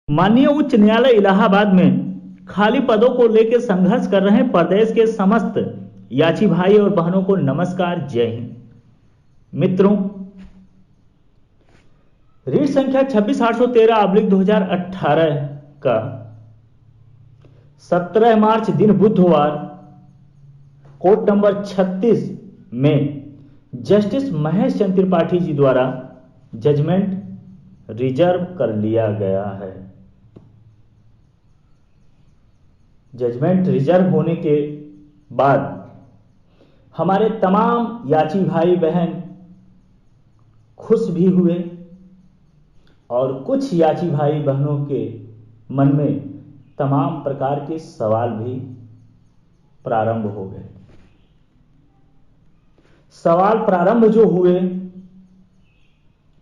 माननीय उच्च न्यायालय इलाहाबाद में खाली पदों को लेकर संघर्ष कर रहे प्रदेश के समस्त याची भाई और बहनों को नमस्कार, जय हिंद। मित्रों, रीट संख्या 26/813/2018 का 17 मार्च दिन बुधवार कोर्ट नंबर 36 में जस्टिस महेश चंद्र त्रिपाठी जी द्वारा जजमेंट रिजर्व कर लिया गया है। जजमेंट रिजर्व होने के बाद हमारे तमाम याची भाई बहन खुश भी हुए और कुछ याची भाई बहनों के मन में तमाम प्रकार के सवाल भी प्रारंभ हो गए। सवाल प्रारंभ जो हुए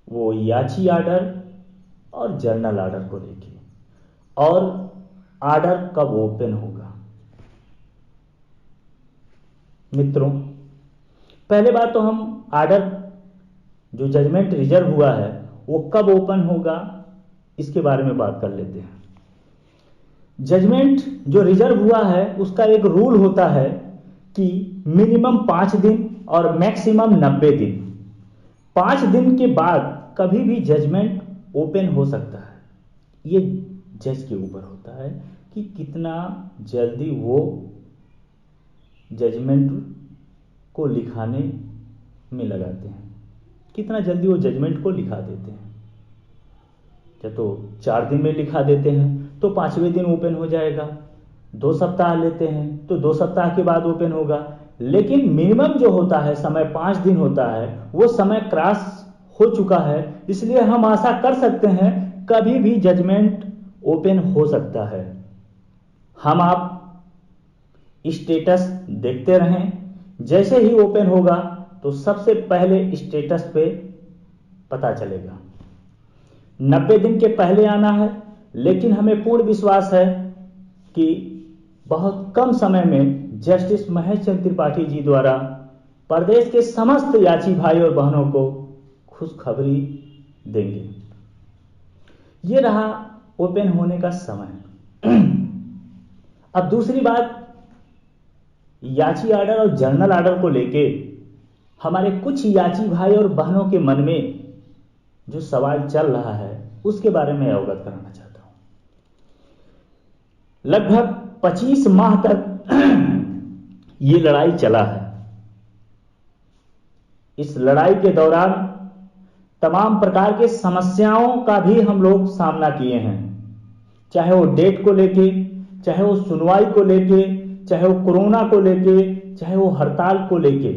वो याची आर्डर और जर्नल आर्डर को लेके, और आर्डर कब ओपन होगा। मित्रों, पहले बात तो हम आर्डर जो जजमेंट रिजर्व हुआ है वो कब ओपन होगा इसके बारे में बात कर लेते हैं। जजमेंट जो रिजर्व हुआ है उसका एक रूल होता है कि मिनिमम 5 दिन और मैक्सिमम 90 दिन। 5 दिन के बाद कभी भी जजमेंट ओपन हो सकता है। ये जज के ऊपर होता है कि कितना जल्दी वो जजमेंट को लिखाने में लगाते हैं, कितना जल्दी वो जजमेंट को लिखा देते हैं। या तो 4 दिन में लिखा देते हैं तो 5वें दिन ओपन हो जाएगा, 2 सप्ताह लेते हैं तो 2 सप्ताह के बाद ओपन होगा। लेकिन मिनिमम जो होता है समय 5 दिन होता है, वो समय क्रॉस हो चुका है, इसलिए हम आशा कर सकते हैं कभी भी जजमेंट ओपन हो सकता है। हम आप स्टेटस देखते रहें, जैसे ही ओपन होगा तो सबसे पहले स्टेटस पे पता चलेगा। 90 दिन के पहले आना है, लेकिन हमें पूर्ण विश्वास है कि बहुत कम समय में जस्टिस महेश चंद्र त्रिपाठी जी द्वारा प्रदेश के समस्त याची भाई और बहनों को खुशखबरी देंगे। ये रहा ओपन होने का समय। अब दूसरी बात, याची आर्डर और जर्नल आर्डर को लेके हमारे कुछ याची भाई और बहनों के मन में जो सवाल चल रहा है उसके बारे में अवगत कराना चाहता हूं। लगभग 25 माह तक ये लड़ाई चला है। इस लड़ाई के दौरान तमाम प्रकार के समस्याओं का भी हम लोग सामना किए हैं, चाहे वो डेट को लेके, चाहे वो सुनवाई को लेके, चाहे वो कोरोना को लेके, चाहे वो हड़ताल को लेके।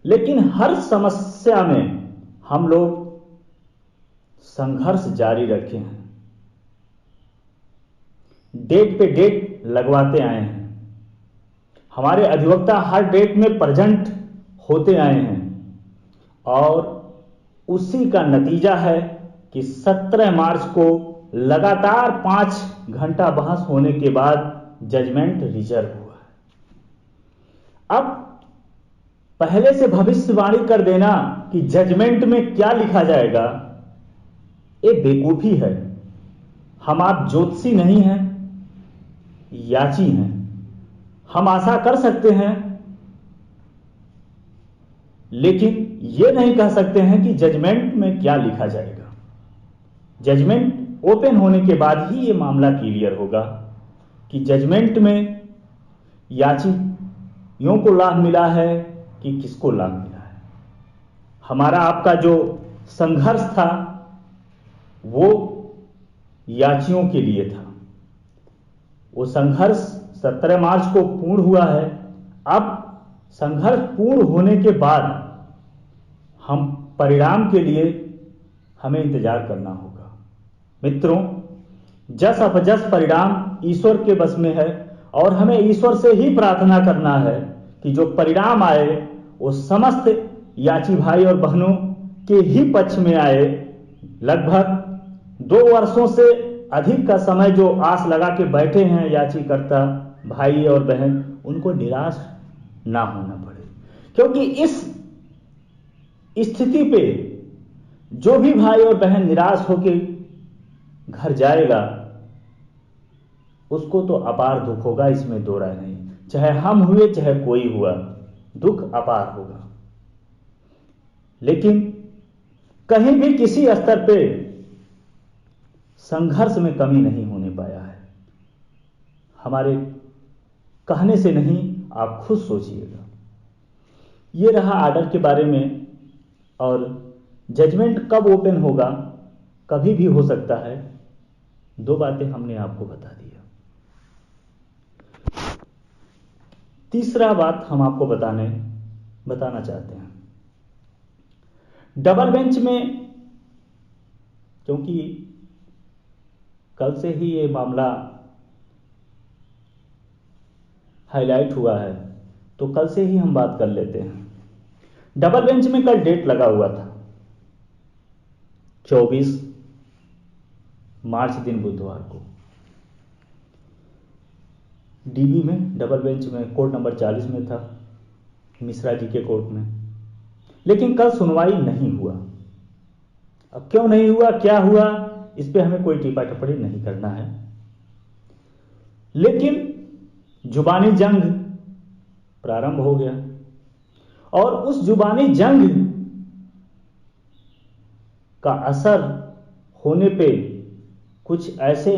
लेकिन हर समस्या में हम लोग संघर्ष जारी रखे हैं, डेट पे डेट लगवाते आए हैं। हमारे अधिवक्ता हर डेट में प्रेजेंट होते आए हैं और उसी का नतीजा है कि 17 मार्च को लगातार 5 घंटा बहस होने के बाद जजमेंट रिजर्व हुआ है। अब पहले से भविष्यवाणी कर देना कि जजमेंट में क्या लिखा जाएगा, ये बेवकूफी है। हम आप ज्योतिषी नहीं हैं, याची हैं। हम आशा कर सकते हैं, लेकिन यह नहीं कह सकते हैं कि जजमेंट में क्या लिखा जाएगा। जजमेंट ओपन होने के बाद ही यह मामला क्लियर होगा कि जजमेंट में याचियों को लाभ मिला है कि किसको लाभ मिला है। हमारा आपका जो संघर्ष था वो याचियों के लिए था। वो संघर्ष 17 मार्च को पूर्ण हुआ है। अब संघर्ष पूर्ण होने के बाद हम परिणाम के लिए हमें इंतजार करना होगा। मित्रों, जस अपजस परिणाम ईश्वर के बस में है और हमें ईश्वर से ही प्रार्थना करना है कि जो परिणाम आए वो समस्त याची भाई और बहनों के ही पक्ष में आए। लगभग 2 वर्षों से अधिक का समय जो आस लगा के बैठे हैं याचीकर्ता भाई और बहन, उनको निराश ना होना पड़े, क्योंकि इस स्थिति पे जो भी भाई और बहन निराश होकर घर जाएगा उसको तो अपार दुख होगा, इसमें दो राय नहीं। चाहे हम हुए चाहे कोई हुआ, दुख अपार होगा। लेकिन कहीं भी किसी स्तर पे संघर्ष में कमी नहीं होने पाया है। हमारे कहने से नहीं, आप खुद सोचिएगा। ये रहा आर्डर के बारे में। और जजमेंट कब ओपन होगा, कभी भी हो सकता है। दो बातें हमने आपको बता दिया। तीसरा बात हम आपको बताना चाहते हैं। डबल बेंच में, क्योंकि कल से ही ये मामला हाईलाइट हुआ है, तो कल से ही हम बात कर लेते हैं। डबल बेंच में कल डेट लगा हुआ था 24 मार्च दिन बुधवार को। डीबी में, डबल बेंच में, कोर्ट नंबर 40 में था, मिश्रा जी के कोर्ट में। लेकिन कल सुनवाई नहीं हुआ। अब क्यों नहीं हुआ, क्या हुआ, इस पे हमें कोई टिप्पणी टिप्पणी नहीं करना है। लेकिन जुबानी जंग प्रारंभ हो गया, और उस जुबानी जंग का असर होने पे कुछ ऐसे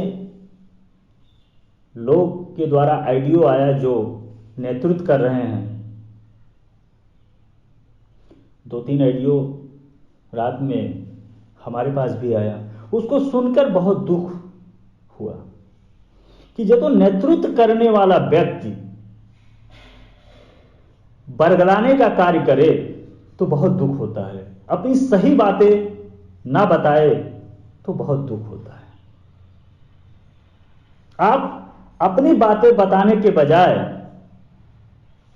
लोग के द्वारा आइडियो आया जो नेतृत्व कर रहे हैं। 2-3 आइडियो रात में हमारे पास भी आया। उसको सुनकर बहुत दुख हुआ कि जब तो नेतृत्व करने वाला व्यक्ति बरगलाने का कार्य करे तो बहुत दुख होता है। अपनी सही बातें ना बताए तो बहुत दुख होता है। आप अपनी बातें बताने के बजाय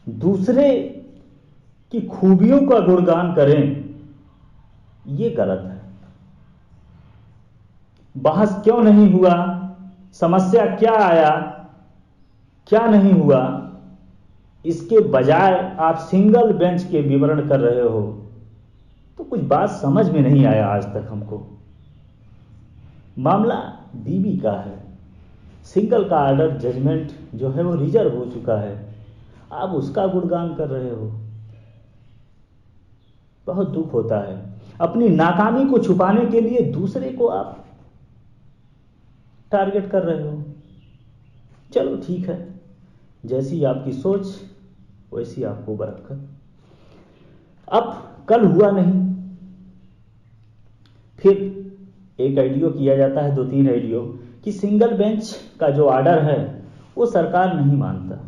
दूसरे की खूबियों का गुणगान करें, यह गलत है। बहस क्यों नहीं हुआ, समस्या क्या आया, क्या नहीं हुआ, इसके बजाय आप सिंगल बेंच के विवरण कर रहे हो, तो कुछ बात समझ में नहीं आया आज तक हमको। मामला डीबी का है, सिंगल का आर्डर जजमेंट जो है वो रिजर्व हो चुका है, आप उसका गुणगान कर रहे हो। बहुत दुख होता है। अपनी नाकामी को छुपाने के लिए दूसरे को आप टारगेट कर रहे हो। चलो ठीक है, जैसी आपकी सोच वैसी आपको बरकत। अब कल हुआ नहीं, फिर एक आइडियो किया जाता है, 2-3 आइडियो कि सिंगल बेंच का जो आर्डर है वो सरकार नहीं मानता।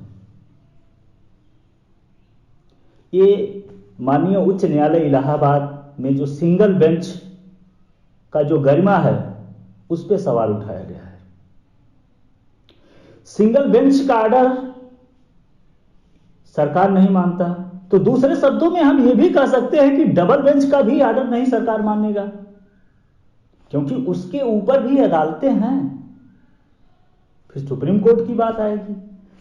ये माननीय उच्च न्यायालय इलाहाबाद में जो सिंगल बेंच का जो गरिमा है उस पर सवाल उठाया गया है। सिंगल बेंच का आर्डर सरकार नहीं मानता, तो दूसरे शब्दों में हम यह भी कह सकते हैं कि डबल बेंच का भी आर्डर नहीं सरकार मानेगा, क्योंकि उसके ऊपर भी अदालतें हैं। फिर सुप्रीम कोर्ट की बात आएगी।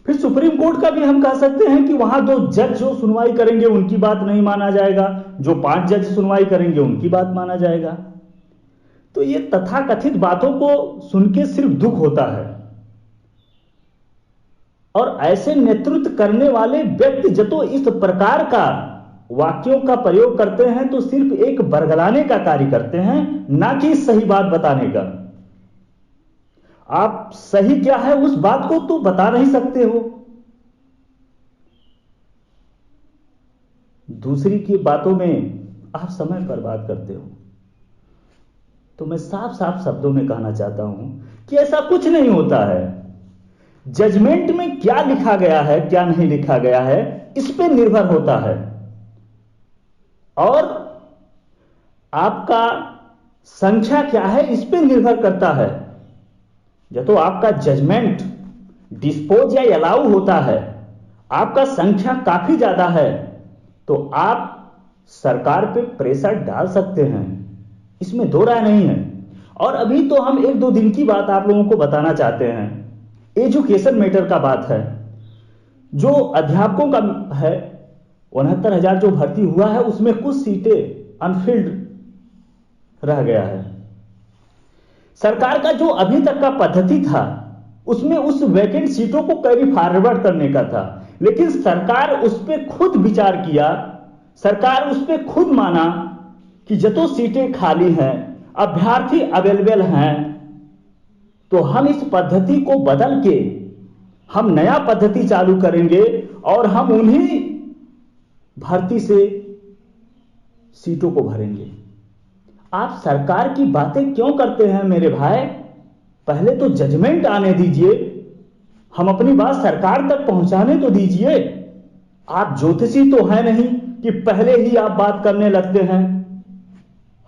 फिर सुप्रीम कोर्ट का भी हम कह सकते हैं कि वहां 2 जज जो सुनवाई करेंगे उनकी बात नहीं माना जाएगा, जो 5 जज सुनवाई करेंगे उनकी बात माना जाएगा। तो ये तथाकथित बातों को सुन के सिर्फ दुख होता है। और ऐसे नेतृत्व करने वाले व्यक्ति जब तो इस प्रकार का वाक्यों का प्रयोग करते हैं तो सिर्फ एक बरगलाने का कार्य करते हैं, ना कि सही बात बताने का। आप सही क्या है उस बात को तो बता नहीं सकते हो, दूसरी की बातों में आप समय बर्बाद करते हो। तो मैं साफ साफ शब्दों में कहना चाहता हूं कि ऐसा कुछ नहीं होता है। जजमेंट में क्या लिखा गया है क्या नहीं लिखा गया है इस पे निर्भर होता है, और आपका संख्या क्या है इस पे निर्भर करता है। जब तो आपका जजमेंट डिस्पोज या अलाउ होता है, आपका संख्या काफी ज्यादा है, तो आप सरकार पे प्रेशर डाल सकते हैं, इसमें दो राय नहीं है। और अभी तो हम 1-2 दिन की बात आप लोगों को बताना चाहते हैं। एजुकेशन मैटर का बात है, जो अध्यापकों का है 69,000 जो भर्ती हुआ है उसमें कुछ सीटें अनफिल्ड रह गया है। सरकार का जो अभी तक का पद्धति था उसमें उस वैकेंट सीटों को कैरी फॉरवर्ड करने का था, लेकिन सरकार उस पर खुद विचार किया, सरकार उस पर खुद माना कि जो सीटें खाली हैं, अभ्यर्थी अवेलेबल हैं, तो हम इस पद्धति को बदल के हम नया पद्धति चालू करेंगे और हम उन्हीं भर्ती से सीटों को भरेंगे। आप सरकार की बातें क्यों करते हैं मेरे भाई? पहले तो जजमेंट आने दीजिए, हम अपनी बात सरकार तक पहुंचाने तो दीजिए। आप ज्योतिषी तो है नहीं कि पहले ही आप बात करने लगते हैं।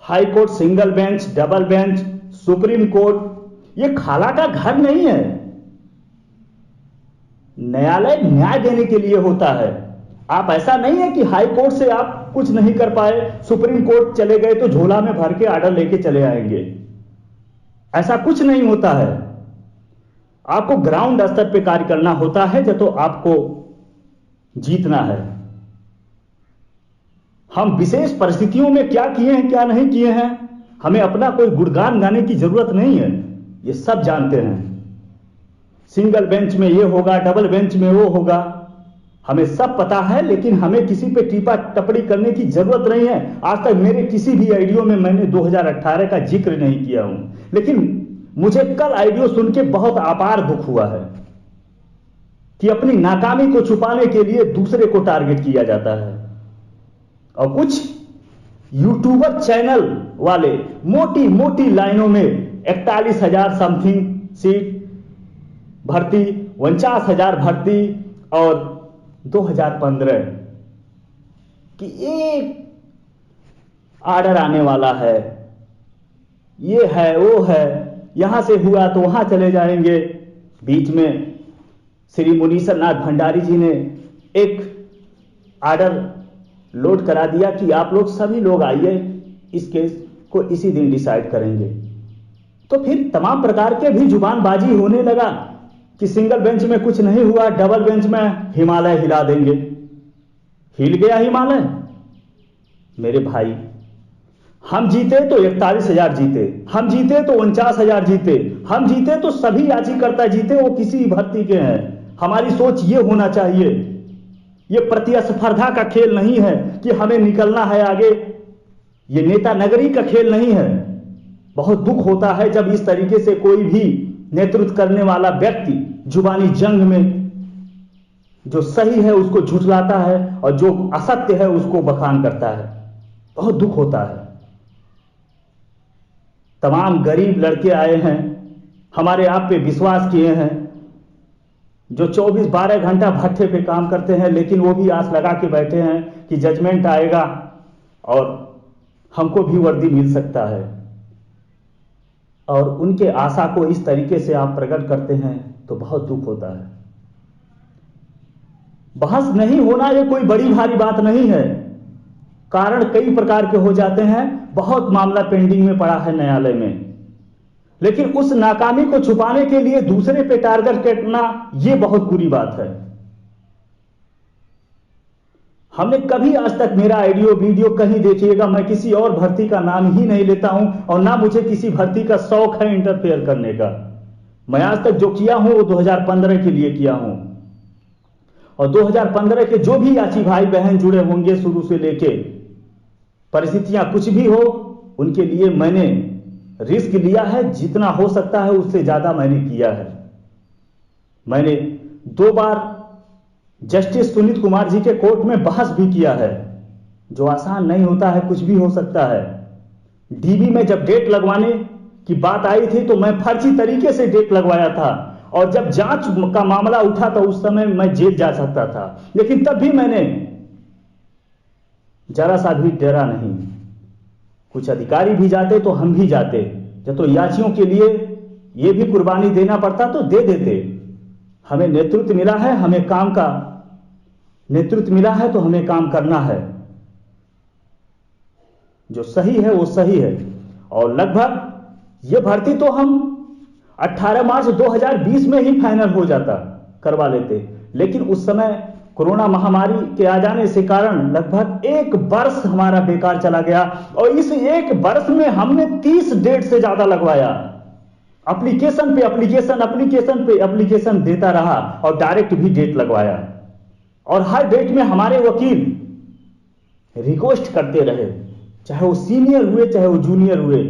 High court single bench, double bench, supreme court, ये खाला का घर नहीं है। न्यायालय न्याय देने के लिए होता है। आप ऐसा नहीं है कि हाई कोर्ट से आप कुछ नहीं कर पाए, सुप्रीम कोर्ट चले गए तो झोला में भर के आर्डर लेके चले आएंगे, ऐसा कुछ नहीं होता है। आपको ग्राउंड स्तर पे कार्य करना होता है जब तो आपको जीतना है। हम विशेष परिस्थितियों में क्या किए हैं क्या नहीं किए हैं, हमें अपना कोई गुणगान गाने की जरूरत नहीं है, ये सब जानते हैं। सिंगल बेंच में ये होगा, डबल बेंच में वो होगा, हमें सब पता है, लेकिन हमें किसी पे टीपा टपड़ी करने की जरूरत नहीं है। आज तक मेरे किसी भी आइडियो में मैंने 2018 का जिक्र नहीं किया हूं, लेकिन मुझे कल आइडियो सुन के बहुत अपार दुख हुआ है कि अपनी नाकामी को छुपाने के लिए दूसरे को टारगेट किया जाता है। और कुछ यूट्यूबर चैनल वाले मोटी मोटी लाइनों में 41,000 समथिंग सीट भर्ती, 49,000 भर्ती और 2015 कि एक आर्डर आने वाला है, ये है वो है, यहां से हुआ तो वहां चले जाएंगे। बीच में श्री मुनीश्वर नाथ भंडारी जी ने एक आर्डर लोड करा दिया कि आप लोग सभी लोग आइए, इस केस को इसी दिन डिसाइड करेंगे। तो फिर तमाम प्रकार के भी जुबानबाजी होने लगा कि सिंगल बेंच में कुछ नहीं हुआ, डबल बेंच में हिमालय हिला देंगे। हिल गया हिमालय मेरे भाई। हम जीते तो 41,000 जीते, हम जीते तो 49,000 जीते, हम जीते तो सभी याचिकाकर्ता जीते, वो किसी भर्ती के हैं। हमारी सोच ये होना चाहिए, ये प्रतिस्पर्धा का खेल नहीं है कि हमें निकलना है आगे, ये नेता नगरी का खेल नहीं है। बहुत दुख होता है जब इस तरीके से कोई भी नेतृत्व करने वाला व्यक्ति जुबानी जंग में जो सही है उसको झुठलाता है और जो असत्य है उसको बखान करता है। बहुत दुख होता है। तमाम गरीब लड़के आए हैं, हमारे आप पे विश्वास किए हैं, जो 24-12 घंटा भट्ठे पे काम करते हैं, लेकिन वो भी आस लगा के बैठे हैं कि जजमेंट आएगा और हमको भी वर्दी मिल सकता है। और उनके आशा को इस तरीके से आप प्रकट करते हैं तो बहुत दुख होता है। बहस नहीं होना ये कोई बड़ी भारी बात नहीं है, कारण कई प्रकार के हो जाते हैं। बहुत मामला पेंडिंग में पड़ा है न्यायालय में, लेकिन उस नाकामी को छुपाने के लिए दूसरे पे टारगेट करना यह बहुत बुरी बात है। हमने कभी आज तक मेरा ऑडियो वीडियो कहीं देखिएगा, मैं किसी और भर्ती का नाम ही नहीं लेता हूं और ना मुझे किसी भर्ती का शौक है इंटरफेयर करने का। मैं आज तक जो किया हूं वो 2015 के लिए किया हूं, और 2015 के जो भी याची भाई बहन जुड़े होंगे शुरू से लेके, परिस्थितियां कुछ भी हो, उनके लिए मैंने रिस्क लिया है। जितना हो सकता है उससे ज्यादा मैंने किया है। मैंने 2 बार जस्टिस सुनीत कुमार जी के कोर्ट में बहस भी किया है, जो आसान नहीं होता है, कुछ भी हो सकता है। डीबी में जब डेट लगवाने की बात आई थी तो मैं फर्जी तरीके से डेट लगवाया था, और जब जांच का मामला उठा तो उस समय मैं जेल जा सकता था, लेकिन तब भी मैंने जरा सा भी डरा नहीं। कुछ अधिकारी भी जाते तो हम भी जाते, जब तो याचियों के लिए ये भी कुर्बानी देना पड़ता तो दे देते। हमें नेतृत्व मिला है, हमें काम का नेतृत्व मिला है तो हमें काम करना है। जो सही है वो सही है। और लगभग ये भर्ती तो हम 18 मार्च 2020 में ही फाइनल हो जाता, करवा लेते, लेकिन उस समय कोरोना महामारी के आ जाने से कारण लगभग 1 वर्ष हमारा बेकार चला गया, और इस 1 वर्ष में हमने 30 डेट से ज्यादा लगवाया। एप्लीकेशन पे एप्लीकेशन एप्लीकेशन पे एप्लीकेशन देता रहा और डायरेक्ट भी डेट लगवाया, और हर डेट में हमारे वकील रिक्वेस्ट करते रहे, चाहे वो सीनियर हुए चाहे वो जूनियर हुए,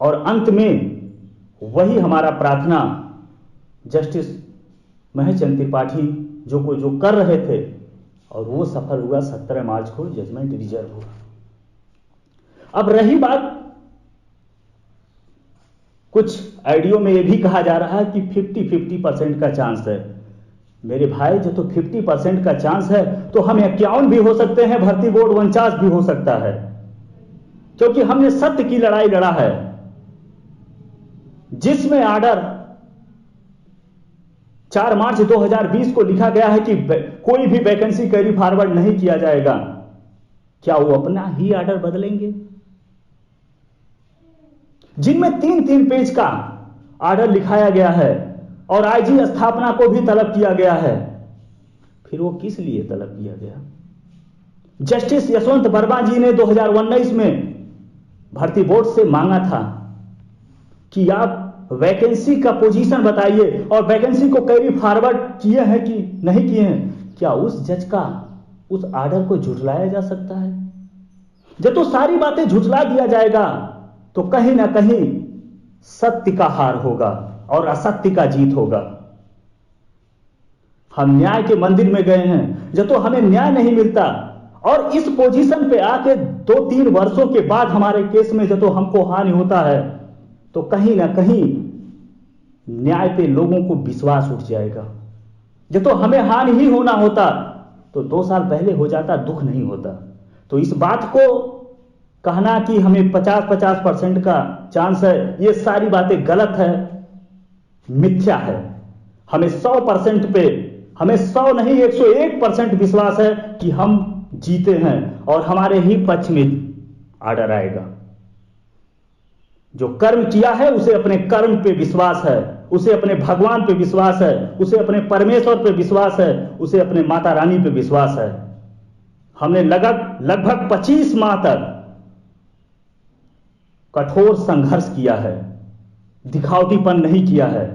और अंत में वही हमारा प्रार्थना जस्टिस महेश चंद्र त्रिपाठी जो कर रहे थे, और वो सफल हुआ। 17 मार्च को जजमेंट रिजर्व हुआ। अब रही बात, कुछ आइडियो में ये भी कहा जा रहा है कि 50-50% का चांस है। मेरे भाई, जो तो 50% का चांस है तो हम 51 भी हो सकते हैं, भर्ती बोर्ड 49 भी हो सकता है, क्योंकि हमने सत्य की लड़ाई लड़ा है, जिसमें आर्डर 4 मार्च 2020 को लिखा गया है कि कोई भी वैकेंसी कैरी फॉरवर्ड नहीं किया जाएगा। क्या वो अपना ही आर्डर बदलेंगे? जिनमें 3-3 पेज का आर्डर लिखाया गया है और आईजी स्थापना को भी तलब किया गया है, फिर वो किस लिए तलब किया गया? जस्टिस यशवंत वर्मा जी ने 2019 में भर्ती बोर्ड से मांगा था कि आप वैकेंसी का पोजीशन बताइए और वैकेंसी को कैरी फॉरवर्ड किए हैं कि नहीं किए हैं। क्या उस जज का उस आर्डर को झुठलाया जा सकता है? जब तो सारी बातें झुठला दिया जाएगा तो कहीं ना कहीं सत्य का हार होगा और असत्य का जीत होगा। हम न्याय के मंदिर में गए हैं, जब तो हमें न्याय नहीं मिलता, और इस पोजीशन पे आके 2-3 वर्षों के बाद हमारे केस में जब तो हमको हानि होता है, तो कहीं ना कहीं न्याय पे लोगों को विश्वास उठ जाएगा। जब तो हमें हानि ही होना होता तो 2 साल पहले हो जाता, दुख नहीं होता। तो इस बात को कहना कि हमें 50-50% का चांस है, ये सारी बातें गलत है, मिथ्या है। हमें 100% पे, हमें 100 नहीं 101% विश्वास है कि हम जीते हैं और हमारे ही पक्ष में आर्डर आएगा। जो कर्म किया है उसे अपने कर्म पे विश्वास है, उसे अपने भगवान पे विश्वास है, उसे अपने परमेश्वर पे विश्वास है, उसे अपने माता रानी पे विश्वास है। हमने लगभग 25 माह तक कठोर संघर्ष किया है, दिखावटीपन नहीं किया है,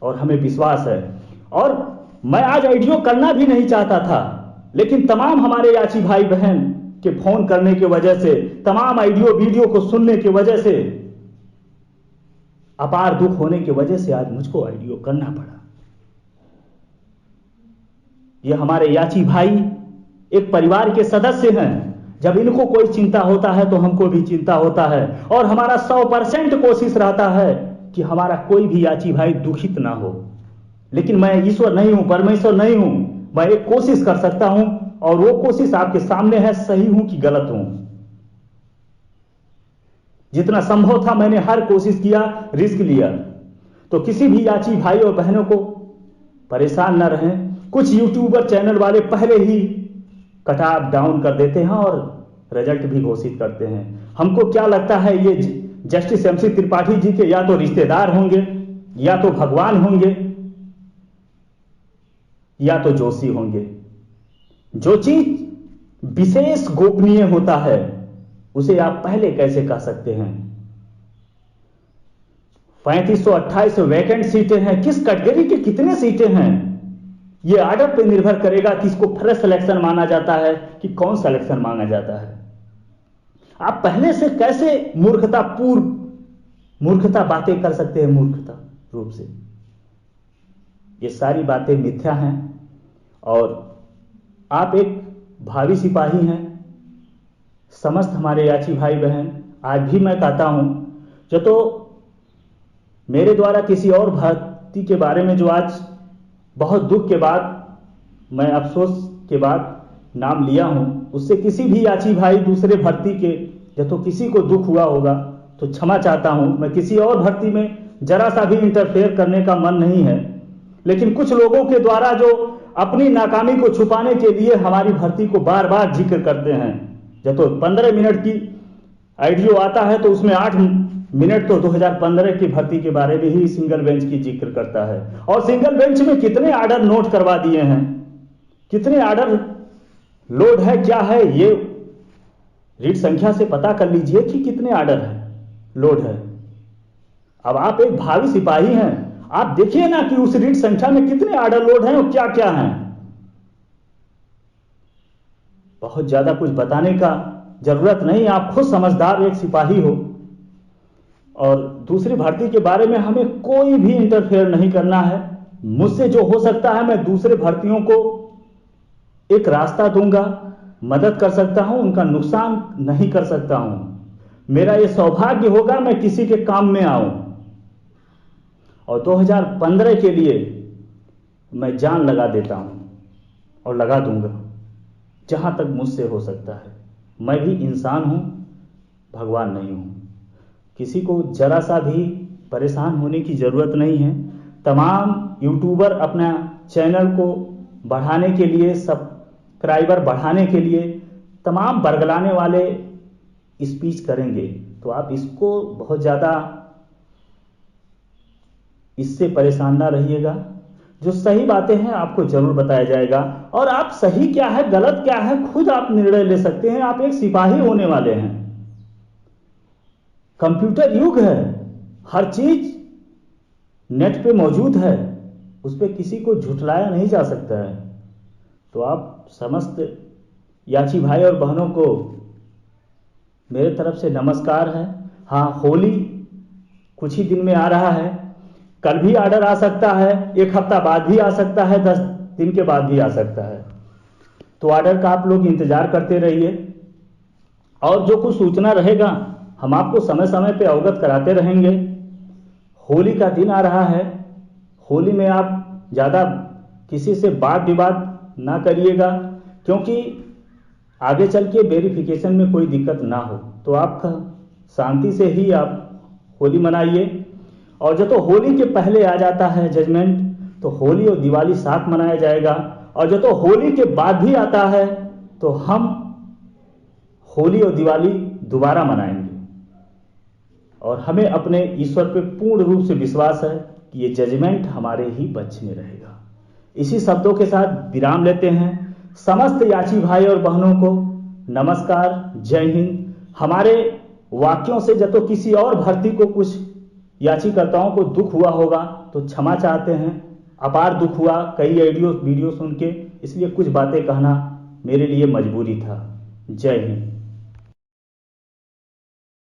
और हमें विश्वास है। और मैं आज वीडियो करना भी नहीं चाहता था, लेकिन तमाम हमारे याची भाई बहन के फोन करने की वजह से, तमाम वीडियो को सुनने की वजह से, अपार दुख होने की वजह से आज मुझको वीडियो करना पड़ा। ये हमारे याची भाई एक परिवार के सदस्य हैं। जब इनको कोई चिंता होता है तो हमको भी चिंता होता है, और हमारा 100% कोशिश रहता है कि हमारा कोई भी याची भाई दुखित ना हो। लेकिन मैं ईश्वर नहीं हूं, परमेश्वर नहीं हूं, मैं एक कोशिश कर सकता हूं, और वो कोशिश आपके सामने है, सही हूं कि गलत हूं। जितना संभव था मैंने हर कोशिश किया, रिस्क लिया। तो किसी भी याची भाई और बहनों को परेशान न रहें। कुछ यूट्यूबर चैनल वाले पहले ही कट ऑफ डाउन कर देते हैं और रिजल्ट भी घोषित करते हैं। हमको क्या लगता है, ये जस्टिस MC त्रिपाठी जी के या तो रिश्तेदार होंगे, या तो भगवान होंगे, या तो जोशी होंगे। जो चीज विशेष गोपनीय होता है उसे आप पहले कैसे कह सकते हैं? 3528 वैकेंट सीटें हैं, किस कैटेगरी के कितने सीटें हैं, ये आर्डर पे निर्भर करेगा कि इसको फ्रेश सिलेक्शन माना जाता है कि कौन सिलेक्शन माना जाता है। आप पहले से कैसे मूर्खता बातें कर सकते हैं, मूर्खता रूप से? ये सारी बातें मिथ्या हैं, और आप एक भावी सिपाही हैं। समस्त हमारे याची भाई बहन, आज भी मैं कहता हूं, जो तो मेरे द्वारा किसी और भर्ती के बारे में जो आज बहुत दुख के बाद, मैं अफसोस के बाद नाम लिया हूं, उससे किसी भी याची भाई दूसरे भर्ती के जब तो किसी को दुख हुआ होगा तो क्षमा चाहता हूं। मैं किसी और भर्ती में जरा सा भी इंटरफेयर करने का मन नहीं है, लेकिन कुछ लोगों के द्वारा जो अपनी नाकामी को छुपाने के लिए हमारी भर्ती को बार बार जिक्र करते हैं। जब तो 15 मिनट की वीडियो आता है तो उसमें 8 मिनट तो 2015 की भर्ती के बारे में ही सिंगल बेंच की जिक्र करता है, और सिंगल बेंच में कितने आर्डर नोट करवा दिए हैं, कितने आर्डर लोड है, क्या है, ये रीड संख्या से पता कर लीजिए कि कितने आर्डर हैं। लोड है। अब आप एक भावी सिपाही हैं, आप देखिए ना कि उस रीड संख्या में कितने ऑर्डर लोड हैं और क्या क्या हैं। बहुत ज्यादा कुछ बताने का जरूरत नहीं, आप खुद समझदार एक सिपाही हो। और दूसरी भर्ती के बारे में हमें कोई भी इंटरफेयर नहीं करना है। मुझसे जो हो सकता है मैं दूसरे भर्तियों को एक रास्ता दूंगा, मदद कर सकता हूं, उनका नुकसान नहीं कर सकता हूं। मेरा यह सौभाग्य होगा मैं किसी के काम में आऊं। और 2015 के लिए मैं जान लगा देता हूं और लगा दूंगा जहां तक मुझसे हो सकता है। मैं भी इंसान हूं, भगवान नहीं हूं। किसी को जरा सा भी परेशान होने की जरूरत नहीं है। तमाम यूट्यूबर अपना चैनल को बढ़ाने के लिए, सब्सक्राइबर बढ़ाने के लिए तमाम बरगलाने वाले स्पीच करेंगे, तो आप इसको बहुत ज़्यादा इससे परेशान ना रहिएगा। जो सही बातें हैं आपको जरूर बताया जाएगा, और आप सही क्या है गलत क्या है खुद आप निर्णय ले सकते हैं। आप एक सिपाही होने वाले हैं। कंप्यूटर युग है, हर चीज नेट पे मौजूद है, उस पर किसी को झुठलाया नहीं जा सकता है। तो आप समस्त याची भाई और बहनों को मेरे तरफ से नमस्कार है। हाँ, होली कुछ ही दिन में आ रहा है, कल भी ऑर्डर आ सकता है, एक हफ्ता बाद भी आ सकता है, 10 दिन के बाद भी आ सकता है। तो ऑर्डर का आप लोग इंतजार करते रहिए, और जो कुछ सूचना रहेगा हम आपको समय समय पे अवगत कराते रहेंगे। होली का दिन आ रहा है, होली में आप ज़्यादा किसी से वाद विवाद ना करिएगा, क्योंकि आगे चल के वेरिफिकेशन में कोई दिक्कत ना हो। तो आप शांति से ही आप होली मनाइए। और जो तो होली के पहले आ जाता है जजमेंट, तो होली और दिवाली साथ मनाया जाएगा। और जो तो होली के बाद भी आता है तो हम होली और दिवाली दोबारा मनाएंगे। और हमें अपने ईश्वर पे पूर्ण रूप से विश्वास है कि ये जजमेंट हमारे ही पक्ष में रहेगा। इसी शब्दों के साथ विराम लेते हैं। समस्त याची भाई और बहनों को नमस्कार, जय हिंद। हमारे वाक्यों से जब तो किसी और भर्ती को कुछ याचीकर्ताओं को दुख हुआ होगा तो क्षमा चाहते हैं। अपार दुख हुआ कई वीडियो सुन के, इसलिए कुछ बातें कहना मेरे लिए मजबूरी था। जय हिंद।